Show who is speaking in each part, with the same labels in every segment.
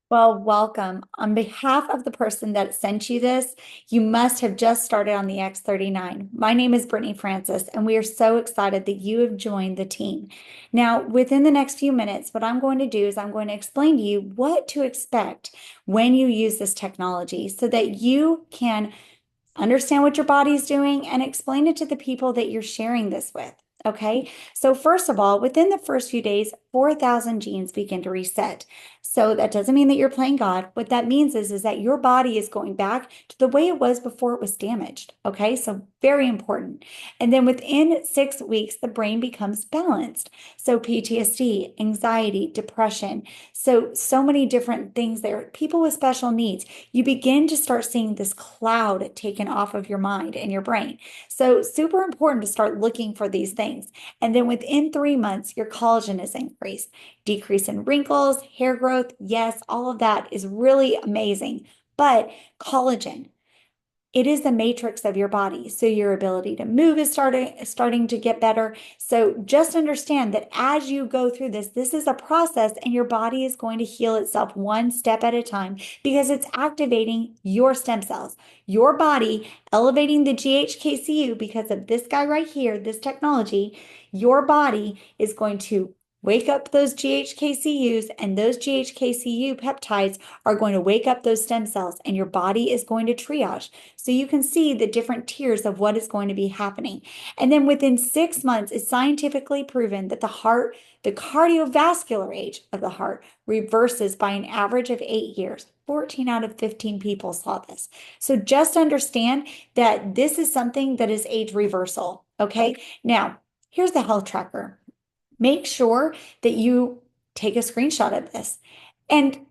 Speaker 1: Well, welcome. On behalf of the person that sent you this, you must have just started on the X39. My name is Brittany Francis, and we are so excited that you have joined the team. Now, within the next few minutes, what I'm going to do is I'm going to explain to you what to expect when you use this technology so that you can understand what your body's doing and explain it to the people that you're sharing this with. Okay, so first of all, within the first few days, 4,000 genes begin to reset. So that doesn't mean that you're playing God. What that means is that your body is going back to the way it was before it was damaged. Okay, so very important. And then within 6 weeks, the brain becomes balanced. So PTSD, anxiety, depression, so many different things there. People with special needs, you begin to start seeing this cloud taken off of your mind and your brain. So super important to start looking for these things. And then within 3 months, your collagen is increased, decrease in wrinkles, hair growth. Yes, all of that is really amazing. But collagen, it is the matrix of your body. So your ability to move is starting to get better. So just understand that as you go through this, this is a process and your body is going to heal itself one step at a time because it's activating your stem cells. Your body elevating the GHKCU because of this guy right here, this technology, your body is going to wake up those GHKCUs, and those GHKCU peptides are going to wake up those stem cells, and your body is going to triage. So you can see the different tiers of what is going to be happening. And then within 6 months, it's scientifically proven that the heart, the cardiovascular age of the heart reverses by an average of 8 years. 14 out of 15 people saw this. So just understand that this is something that is age reversal. Okay. Now, here's the health tracker. Make sure that you take a screenshot of this and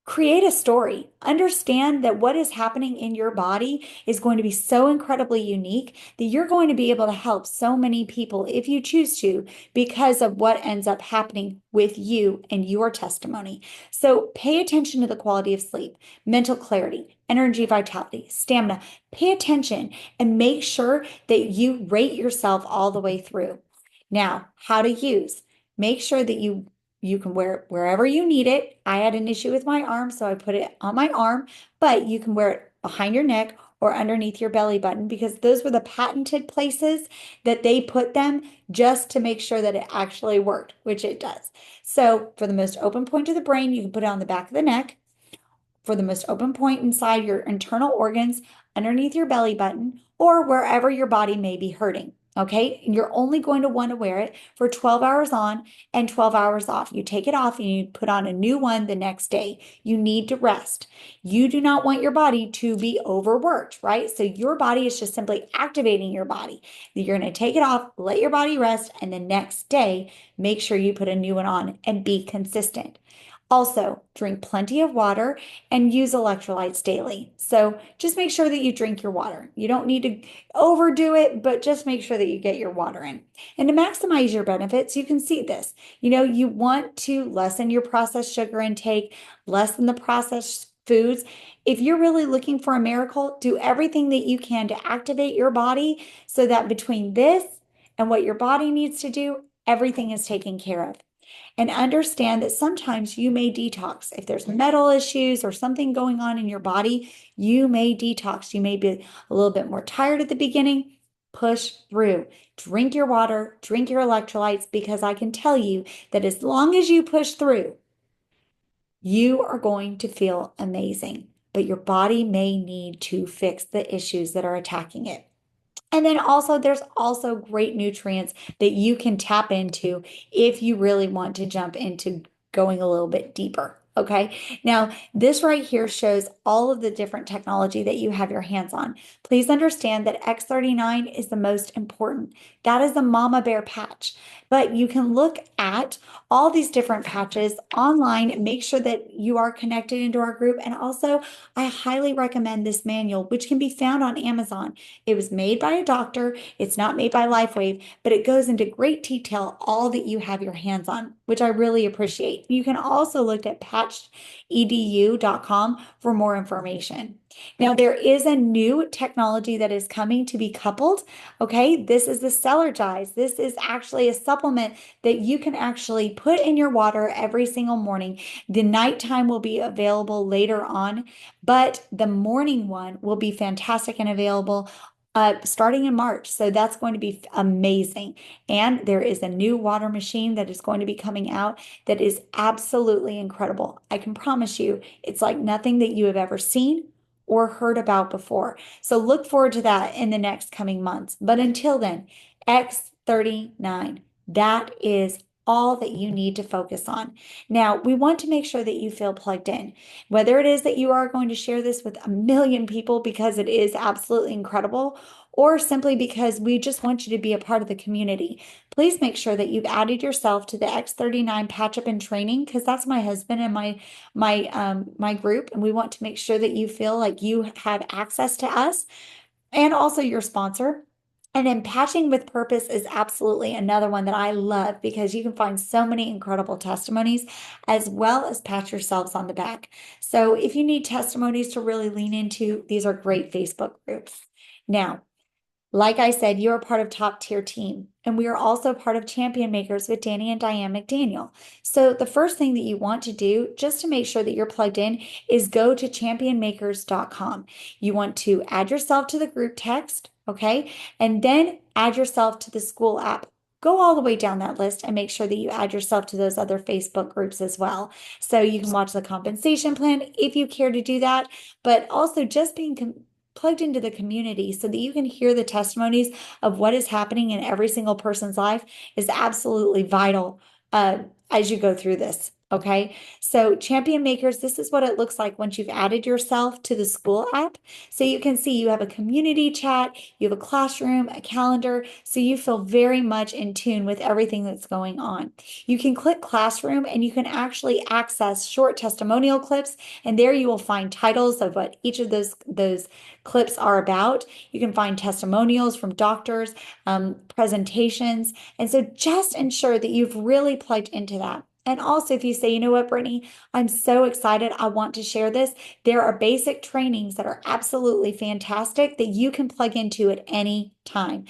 Speaker 1: create a story. Understand that what is happening in your body is going to be so incredibly unique that you're going to be able to help so many people if you choose to because of what ends up happening with you and your testimony. So pay attention to the quality of sleep, mental clarity, energy, vitality, stamina. Pay attention and make sure that you rate yourself all the way through. Now, how to use. Make sure that you can wear it wherever you need it. I had an issue with my arm, so I put it on my arm, but you can wear it behind your neck or underneath your belly button because those were the patented places that they put them just to make sure that it actually worked, which it does. So for the most open point of the brain, you can put it on the back of the neck. For the most open point inside your internal organs, underneath your belly button, or wherever your body may be hurting. Okay, and you're only going to want to wear it for 12 hours on and 12 hours off. You take it off and you put on a new one the next day. You need to rest. You do not want your body to be overworked, right? So your body is just simply activating your body. You're going to take it off, let your body rest, and the next day, make sure you put a new one on and be consistent. Also, drink plenty of water and use electrolytes daily. So just make sure that you drink your water. You don't need to overdo it, but just make sure that you get your water in. And to maximize your benefits, you can see this. You want to lessen your processed sugar intake, lessen the processed foods. If you're really looking for a miracle, do everything that you can to activate your body so that between this and what your body needs to do, everything is taken care of. And understand that sometimes you may detox. If there's metal issues or something going on in your body, you may detox. You may be a little bit more tired at the beginning. Push through. Drink your water, drink your electrolytes, because I can tell you that as long as you push through, you are going to feel amazing. But your body may need to fix the issues that are attacking it. And then also, there's also great nutrients that you can tap into if you really want to jump into going a little bit deeper. Okay. Now, this right here shows all of the different technology that you have your hands on. Please understand that X39 is the most important. That is the mama bear patch. But you can look at all these different patches online and make sure that you are connected into our group. And also, I highly recommend this manual, which can be found on Amazon. It was made by a doctor. It's not made by LifeWave, but it goes into great detail all that you have your hands on, which I really appreciate. You can also look at patch welcome&HowtoWearthePatch.edu.com for more information. Now, there is a new technology that is coming to be coupled. Okay, this is the Cellergize. This is actually a supplement that you can actually put in your water every single morning. The nighttime will be available later on, but the morning one will be fantastic and available starting in March. So that's going to be amazing. And there is a new water machine that is going to be coming out that is absolutely incredible. I can promise you, it's like nothing that you have ever seen or heard about before. So look forward to that in the next coming months. But until then, X39, that is all that you need to focus on. Now, we want to make sure that you feel plugged in, whether it is that you are going to share this with a million people because it is absolutely incredible, or simply because we just want you to be a part of the community. Please make sure that you've added yourself to the X39 Patch Up and Training, because that's my husband and my group, and we want to make sure that you feel like you have access to us and also your sponsor. And then Patching with Purpose is absolutely another one that I love because you can find so many incredible testimonies as well as pat yourselves on the back. So if you need testimonies to really lean into, these are great Facebook groups. Now, like I said, you're a part of Top Tier Team, and we are also part of Champion Makers with Danny and Diane McDaniel. So the first thing that you want to do, just to make sure that you're plugged in, is go to championmakers.com. You want to add yourself to the group text, okay? And then add yourself to the school app. Go all the way down that list and make sure that you add yourself to those other Facebook groups as well. So you can watch the compensation plan if you care to do that, but also just being plugged into the community so that you can hear the testimonies of what is happening in every single person's life is absolutely vital as you go through this. Okay, so Champion Makers, this is what it looks like once you've added yourself to the school app. So you can see you have a community chat, you have a classroom, a calendar, so you feel very much in tune with everything that's going on. You can click Classroom and you can actually access short testimonial clips, and there you will find titles of what each of those clips are about. You can find testimonials from doctors, presentations, and so just ensure that you've really plugged into that. And also, if you say, you know what, Brittany, I'm so excited, I want to share this, there are basic trainings that are absolutely fantastic that you can plug into at any time.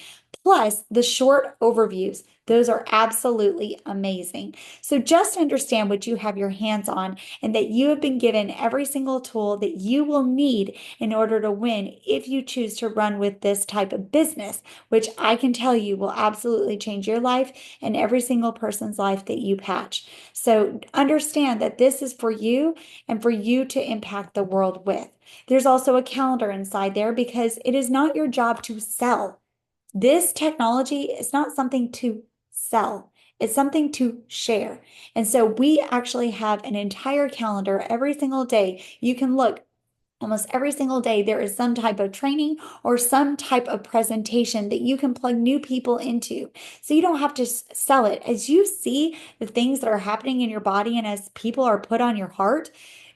Speaker 1: Plus, the short overviews, those are absolutely amazing. So just understand what you have your hands on and that you have been given every single tool that you will need in order to win if you choose to run with this type of business, which I can tell you will absolutely change your life and every single person's life that you patch. So understand that this is for you and for you to impact the world with. There's also a calendar inside there because it is not your job to sell. This technology is not something to sell. It's something to share. And so we actually have an entire calendar every single day. You can look almost every single day, there is some type of training or some type of presentation that you can plug new people into. So you don't have to sell it. As you see the things that are happening in your body and as people are put on your heart,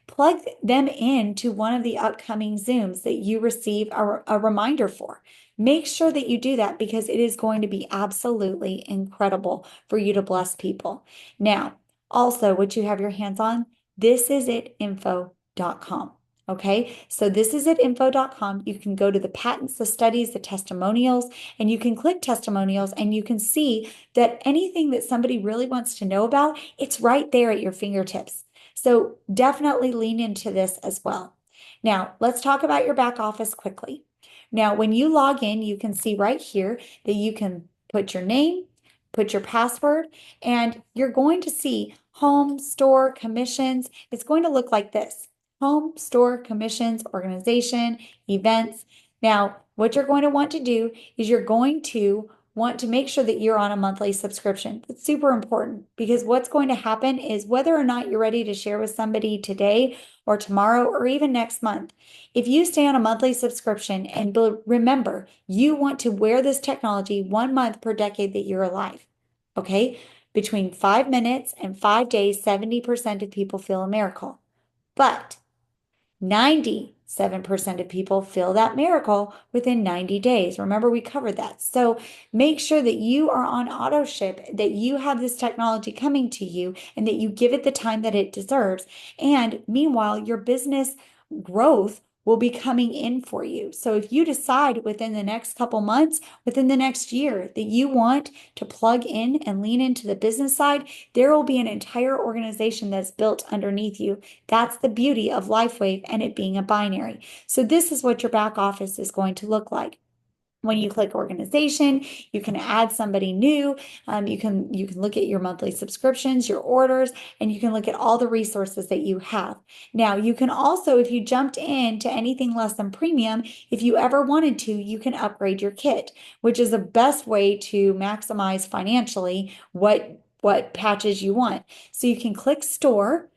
Speaker 1: plug them into one of the upcoming Zooms that you receive a reminder for. Make sure that you do that because it is going to be absolutely incredible for you to bless people. Now, also what you have your hands on, thisisitinfo.com. Okay, so thisisitinfo.com. You can go to the patents, the studies, the testimonials, and you can click testimonials and you can see that anything that somebody really wants to know about, it's right there at your fingertips. So definitely lean into this as well. Now, let's talk about your back office quickly. Now, when you log in, you can see right here that you can put your name, put your password, and you're going to see home, store, commissions. It's going to look like this: home, store, commissions, organization, events. Now, what you're going to want to do is you're going to want to make sure that you're on a monthly subscription. It's super important because what's going to happen is whether or not you're ready to share with somebody today or tomorrow or even next month, if you stay on a monthly subscription and remember, you want to wear this technology 1 month per decade that you're alive, okay? Between 5 minutes and 5 days, 70% of people feel a miracle. But 97% of people feel that miracle within 90 days. Remember, we covered that. So make sure that you are on auto ship, that you have this technology coming to you, and that you give it the time that it deserves. And meanwhile, your business growth will be coming in for you. So if you decide within the next couple months, within the next year, that you want to plug in and lean into the business side, there will be an entire organization that's built underneath you. That's the beauty of LifeWave and it being a binary. So this is what your back office is going to look like. When you click organization, you can add somebody new. You can look at your monthly subscriptions, your orders, and you can look at all the resources that you have. Now, you can also, if you jumped into anything less than premium, if you ever wanted to, you can upgrade your kit, which is the best way to maximize financially what patches you want. So you can click store,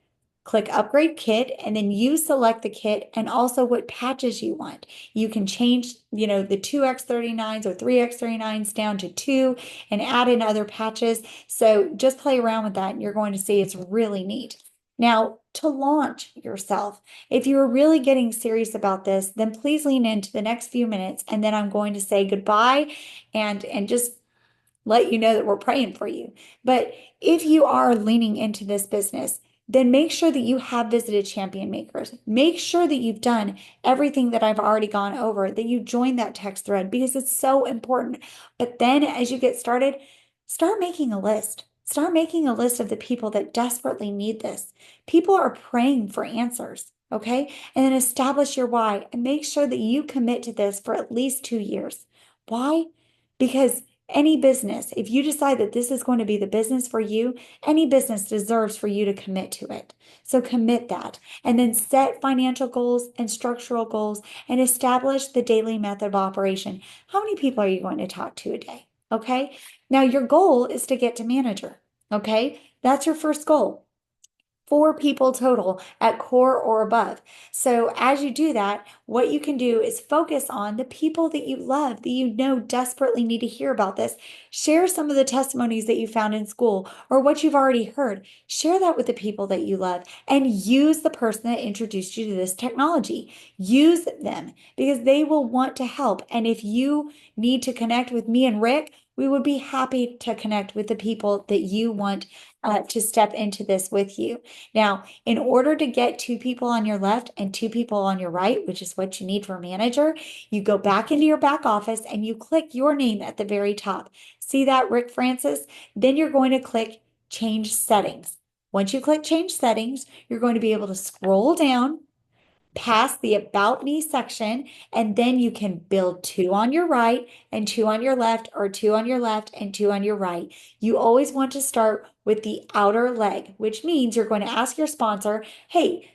Speaker 1: click upgrade kit, and then you select the kit and also what patches you want. You can change, the 2x39s or 3x39s down to 2 and add in other patches. So just play around with that and you're going to see it's really neat. Now, to launch yourself, if you are really getting serious about this, then please lean into the next few minutes and then I'm going to say goodbye and just let you know that we're praying for you. But if you are leaning into this business, then make sure that you have visited Champion Makers. Make sure that you've done everything that I've already gone over, that you join that text thread because it's so important. But then as you get started, start making a list. Start making a list of the people that desperately need this. People are praying for answers, okay? And then establish your why and make sure that you commit to this for at least 2 years. Why? Because any business, if you decide that this is going to be the business for you, any business deserves for you to commit to it. So commit that and then set financial goals and structural goals and establish the daily method of operation. How many people are you going to talk to a day? Okay. Now your goal is to get to manager. Okay. That's your first goal. 4 people total at core or above. So as you do that, what you can do is focus on the people that you love, that you know desperately need to hear about this. Share some of the testimonies that you found in school or what you've already heard. Share that with the people that you love and use the person that introduced you to this technology. Use them because they will want to help. And if you need to connect with me and Rick, we would be happy to connect with the people that you want to step into this with you. Now, in order to get 2 people on your left and 2 people on your right, which is what you need for a manager, you go back into your back office and you click your name at the very top. See that, Rick Francis? Then you're going to click Change Settings. Once you click Change Settings, you're going to be able to scroll down past the About Me section, and then you can build 2 on your right and 2 on your left, or 2 on your left and 2 on your right. You always want to start with the outer leg, which means you're going to ask your sponsor, hey,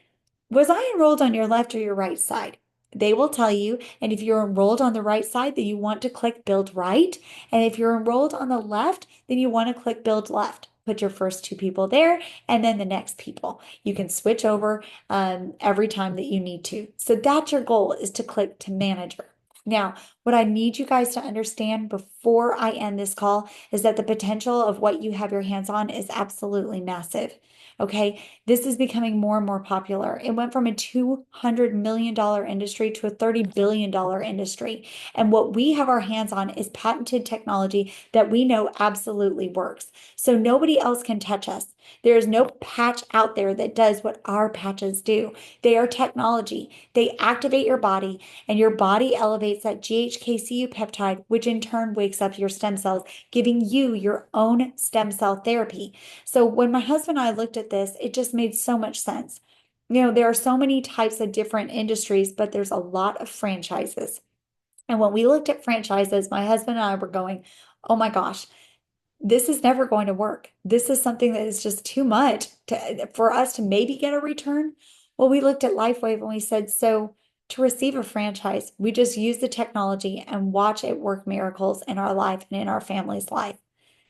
Speaker 1: was I enrolled on your left or your right side? They will tell you. And if you're enrolled on the right side, then you want to click Build Right. And if you're enrolled on the left, then you want to click Build Left. Put your first 2 people there and then the next people. You can switch over every time that you need to. So that's your goal, is to click to manager. Now, what I need you guys to understand before I end this call is that the potential of what you have your hands on is absolutely massive. Okay, this is becoming more and more popular. It went from a $200 million industry to a $30 billion industry. And what we have our hands on is patented technology that we know absolutely works. So nobody else can touch us. There is no patch out there that does what our patches do. They are technology. They activate your body, and your body elevates that GHKCU peptide, which in turn wakes up your stem cells, giving you your own stem cell therapy. So when my husband and I looked at this, it just made so much sense. There are so many types of different industries, but there's a lot of franchises. And when we looked at franchises, my husband and I were going, oh my gosh, this is never going to work. This is something that is just too much for us to maybe get a return. Well, we looked at LifeWave and we said, so to receive a franchise, we just use the technology and watch it work miracles in our life and in our family's life.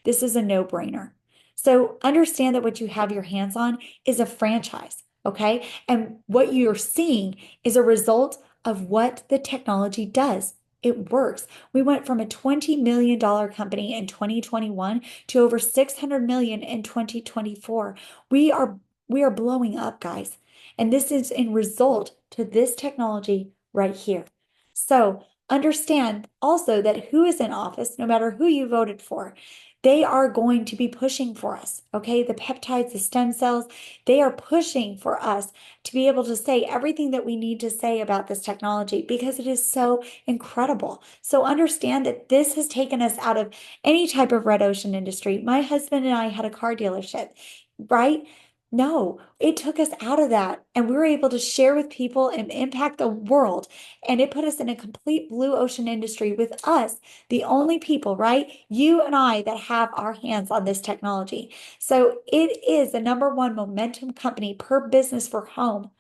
Speaker 1: This is a no-brainer. So understand that what you have your hands on is a franchise, okay? And what you're seeing is a result of what the technology does. It works. We went from a $20 million company in 2021 to over $600 million in 2024. We are We are blowing up, guys. And this is in result to this technology right here. So understand also that who is in office, no matter who you voted for, they are going to be pushing for us. Okay. The peptides, the stem cells, they are pushing for us to be able to say everything that we need to say about this technology because it is so incredible. So understand that this has taken us out of any type of red ocean industry. My husband and I had a car dealership, right? No, it took us out of that and we were able to share with people and impact the world. And it put us in a complete blue ocean industry with us, the only people, right? You and I that have our hands on this technology. So it is the number one momentum company per business for home.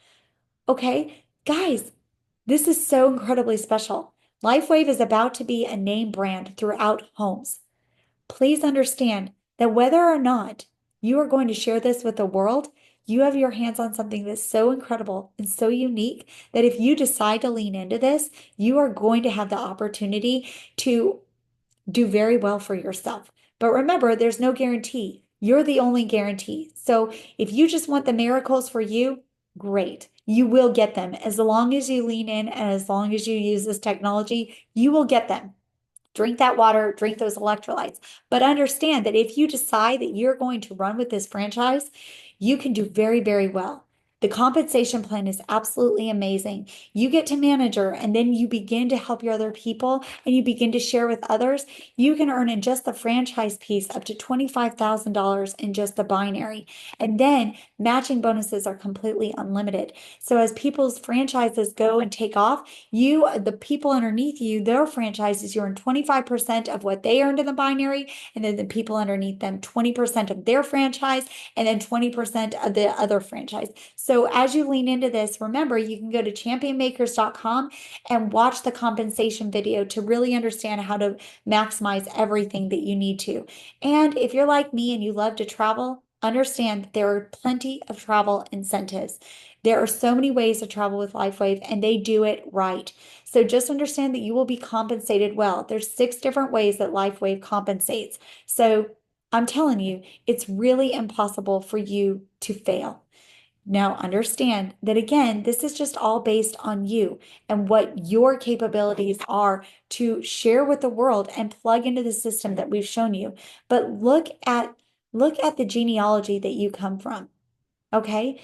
Speaker 1: Okay, guys, this is so incredibly special. LifeWave is about to be a name brand throughout homes. Please understand that whether or not you are going to share this with the world, you have your hands on something that's so incredible and so unique that if you decide to lean into this, you are going to have the opportunity to do very well for yourself. But remember, there's no guarantee. You're the only guarantee. So if you just want the miracles for you, great. You will get them. As long as you lean in and as long as you use this technology, you will get them. Drink that water, drink those electrolytes. But understand that if you decide that you're going to run with this franchise, you can do very, very well. The compensation plan is absolutely amazing. You get to manager and then you begin to help your other people and you begin to share with others. You can earn in just the franchise piece up to $25,000 in just the binary. And then matching bonuses are completely unlimited. So as people's franchises go and take off, the people underneath you, their franchises, you earn 25% of what they earned in the binary, and then the people underneath them, 20% of their franchise, and then 20% of the other franchise. So as you lean into this, remember, you can go to championmakers.com and watch the compensation video to really understand how to maximize everything that you need to. And if you're like me and you love to travel, understand that there are plenty of travel incentives. There are so many ways to travel with LifeWave and they do it right. So just understand that you will be compensated well. There's 6 different ways that LifeWave compensates. So I'm telling you, it's really impossible for you to fail. Now, understand that again, this is just all based on you and what your capabilities are to share with the world and plug into the system that we've shown you. But look at the genealogy that you come from. Okay?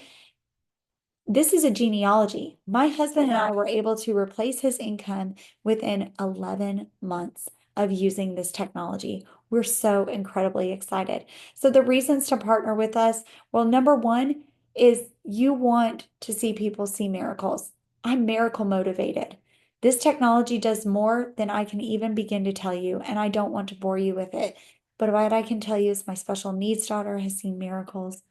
Speaker 1: This is a genealogy. My husband and I were able to replace his income within 11 months of using this technology. We're so incredibly excited. So the reasons to partner with us, well, number one is you want to see people see miracles. I'm miracle motivated. This technology does more than I can even begin to tell you, and I don't want to bore you with it. But what I can tell you is my special needs daughter has seen miracles.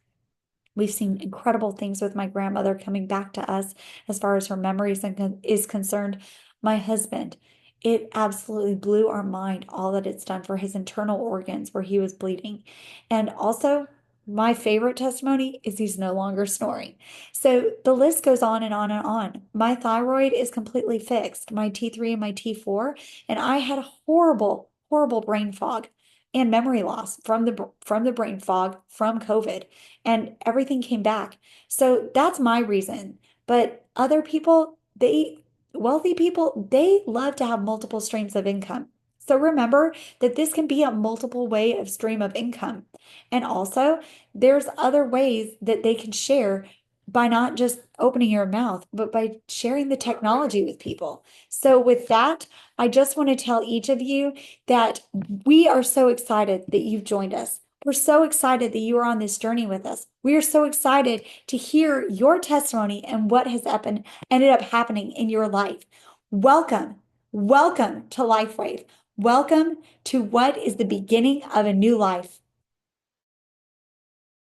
Speaker 1: We've seen incredible things with my grandmother coming back to us as far as her memories is concerned. My husband, it absolutely blew our mind all that it's done for his internal organs where he was bleeding. And also, my favorite testimony is he's no longer snoring. So the list goes on and on and on. My thyroid is completely fixed, my T3 and my T4, and I had horrible, horrible brain fog and memory loss from the brain fog from COVID, and everything came back. So that's my reason. But other people, wealthy people, they love to have multiple streams of income. So remember that this can be a multiple way of stream of income. And also, there's other ways that they can share by not just opening your mouth, but by sharing the technology with people. So with that, I just want to tell each of you that we are so excited that you've joined us. We're so excited that you are on this journey with us. We are so excited to hear your testimony and what has ended up happening in your life. Welcome, welcome to LifeWave. Welcome to what is the beginning of a new life.